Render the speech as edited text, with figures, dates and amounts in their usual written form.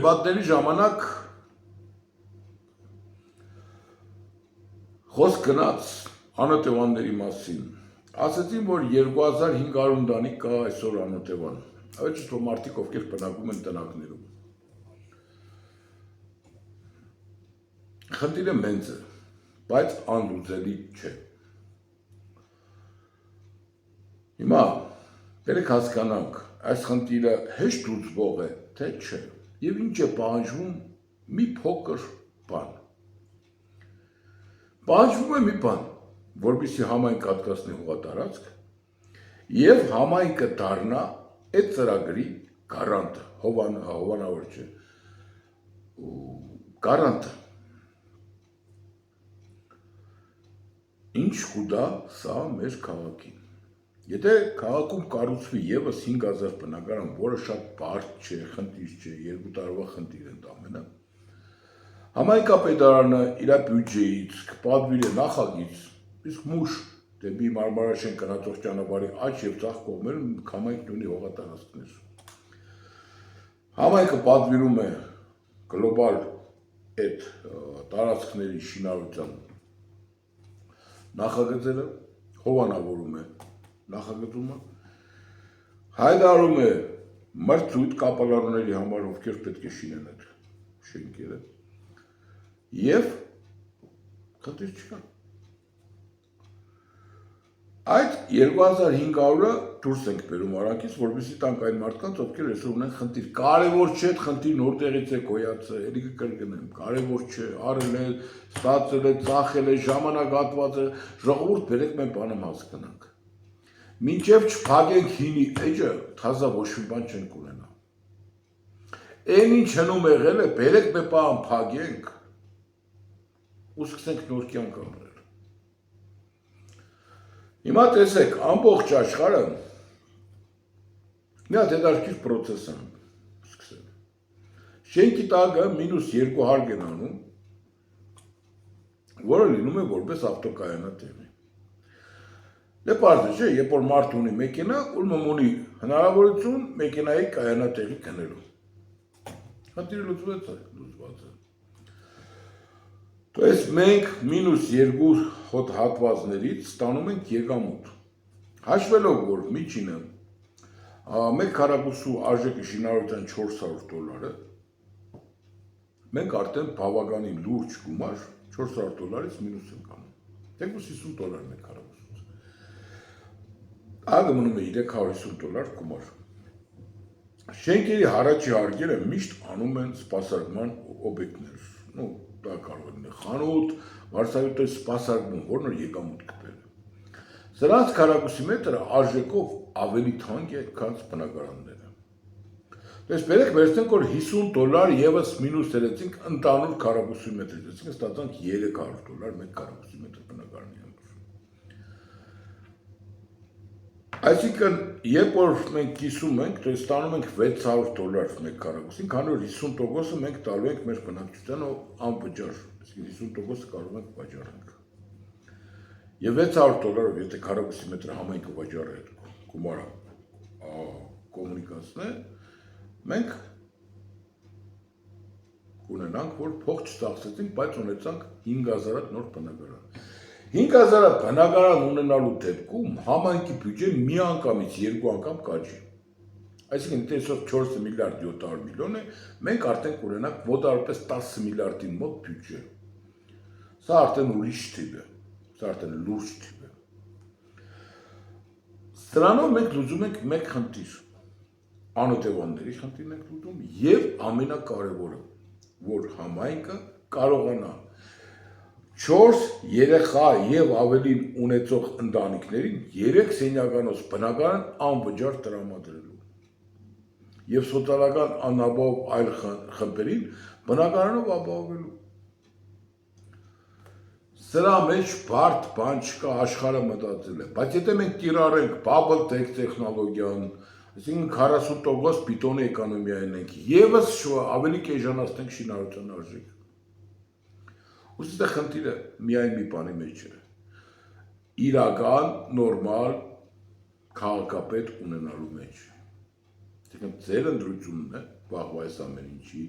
Դեպատների ժամանակ խոսք գնաց անօթևանների մասին։ Ասացին, որ 2500 ընտանիք կա այսօր անօթևան։ Այդ ճիշտ մարդիկ, ովքեր բնակվում են տնակներում։ Խնդիրը մեծ է, բայց անլուծելի չէ։ Հիմա դերեք հասկանանք, այս խնդիրը հեշտ լուծվող է, թե չէ, եւ ինչ է պահանջվում մի փոքր բան։ Պահանջվում է մի բան, որպեսզի համայնք կաթկացնի հողատարածք եւ համայնքը դառնա այդ ծրագրի գարանտը, հովանավոր չէ, գարանտը։ Ինչ կուտա սա մեր քաղաքին։ Եթե քաղաքում կառուցվի եւս 5000 բնակարան, որը շատ բարդ չէ, խնդիր չէ, 2 տարվա խնդիր է ամենը, համայնքապետարանը իր բյուջեից կպատվիրի նախագիծ, իսկ մուշ դեպի Մարմարաշեն գնացող ճանապարհի աջ եւ ցախ կողմերում համայնքն ունի հողատարածքներ։ Համայնքը պատվիրում է գլոբալ այդ տարածքների շինարարության նախագծերը, հովանավորում է նախագծումը, հայտարարում է մրցույթ կապալառուների համար, ովքեր պետք է շինեն այդ շենքերը, եւ խնդիր չկա։ Այդ 2500-ը դուրս ենք բերում արանքից, որպեսզի տանք այն մարդկանց, ովքեր այսօր ունեն խնդիր։ Կարևոր չէ, խնդիրն որտեղից է գոյացել, էլի կկրկնեմ, կարևոր չէ, արել է, ստացել է, ծախել է, ժամանակ հատված է, ժողովուրդ բերեք մենք բանը հասկանանք։ Մինչև չփակենք հինի էջը, թազա ոչ մի բան չենք ունենա։ Այն ինչ հնում եղել է, բերեք մենք բան փակենք ու սկսենք նոր կյանք ապրել։ Հիմա տեսեք, ամբողջ աշխարհը մի հատ հետաքրքիր process է սկսել։ Շենքի տակը -2 հարկ են անում, որը լինում է որպես ավտոկայանատեղի։ Դե պարզ է, չէ, երբ որ մարդ ունի մեքենա, ուրեմն ունի հնարավորություն մեքենայի կայանատեղի գնելու։ Խնդիրը լուծված է։ Այս մենք -2 հոտ հատվածներից ստանում ենք եկամուտ։ Հաշվելով, որ միջինը մեկ քառակուսու արժեքը շինարարության $400, մենք արդեն բավականին լուրջ գումար $400-ից մինուս ենք անում։ Թեկուզ $50 մեկ քառակուսուց։ Ագը մնում է $350 գումար։ Շենքերի հարաճի հարկերը միշտ անում են սպասարկման օբյեկտներ։ Դա կարող է լինել խանութ, վարսավետի սպասարկում, որն որ եկամուտ կբերի։ Սրանց քառակուսի մետրը արժեքով ավելի թանկ է, քան բնակարանները։ Դες բերեք վերցնենք, որ $50 եւս մինուս դրեցինք ընդհանուր քառակուսի մետրից, այսինքն ստացանք $300 մեկ քառակուսի մետր բնակարանի համար։ Այսինքն, երբ որ մենք կիսում ենք, то ստանում ենք $600 մեկ քառակուսին, քանի որ 50%-ը մենք տալու ենք մեր բնակչությանը անվճար, այսինքն 50%-ը կարող ենք վաճառենք։ Եվ $600-ով, եթե քառակուսի մետրը համայնքը վաճառի այդ գումարը կոմունիկացնե, մենք կունենանք, որ փող չծախսեցինք, բայց ունեցանք 5000 նոր բնակարան։ 5000 բնակարան ունենալու դեպքում համայնքի բյուջեն մի անգամից 2 անգամ կաճի։ Այսինքն, եթե այսօր 4 միլիարդ 700 միլիոն է, մենք արդեն կունենանք մոտավորապես 10 միլիարդի մոտ բյուջե։ Սա արդեն ուրիշ տիպ է, սա արդեն լուրջ տիպ է։ Սրանով մենք լուծում ենք մեկ խնդիր, անօթևանների խնդիրն ենք լուծում եւ ամենակարևորը, որ համայնքը կարողանա 4 երեխա եւ ավելին ունեցող ընտանիքներին 3 սենյականոց բնակարան անվճար տրամադրելու եւ սոցիալական անապահով այլ խմբերին բնակարանով ապահովելու։ Սրա մեջ բարդ բան չկա, աշխարհը մտածել է, բայց եթե մենք կիրառենք bubble tech տեխնոլոգիան, այսինքն 40% բիտոնի էկոնոմիա ենք, եւս ավելի կեժանացնենք շինարարության արժեքը։ Ուսուցիչ խնդիրը միայն մի բանի մեջ է։ Իրական, նորմալ քաղաքապետ ունենալու մեջ։ Այսինքն ձեր ընտրությունն է վաղվա այս ամեն ինչի